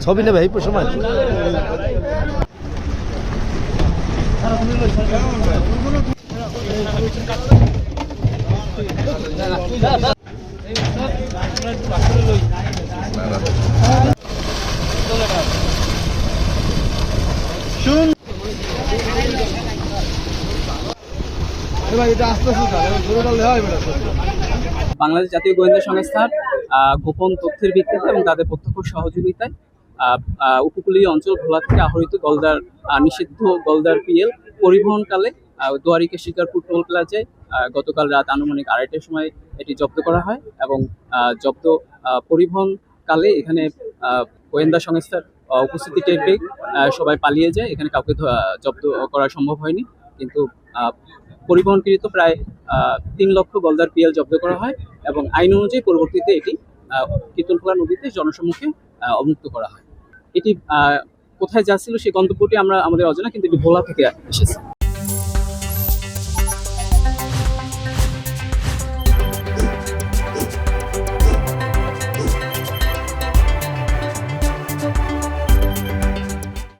ছবি নেবে এই সময় বাংলাদেশ জাতীয় গোয়েন্দা সংস্থার গোপন তথ্যের ভিত্তিতে এবং তাদের প্রত্যক্ষ সহযোগিতায় উপকূলীয় অঞ্চল ভোলা থেকে আহরিত গলদার নিষিদ্ধ গলদার পিএল পরিবহনকালে দুয়ারিকা শিকারপুর টোল প্লাজায় গতকাল রাত আনুমানিক 2:30টার সময় এটি জব্দ করা হয় এবং জব্দ পরিবহনকালে এখানে গোয়েন্দা সংস্থার উপস্থিতি টের পেয়ে সবাই পালিয়ে যায়। এখানে কাউকে জব্দ করা সম্ভব হয়নি, কিন্তু পরিবহনকৃত প্রায় 3 লক্ষ গলদার পিএল জব্দ করা হয় এবং আইন অনুযায়ী পরবর্তীতে এটি কীর্তনখোলা নদীতে জনসম্মুখে অবমুক্ত করা হয়। এটি কোথায় যাচ্ছিল সেই গন্তব্যটি আমাদের অজানা, কিন্তু এটি ভোলা থেকে এসেছে।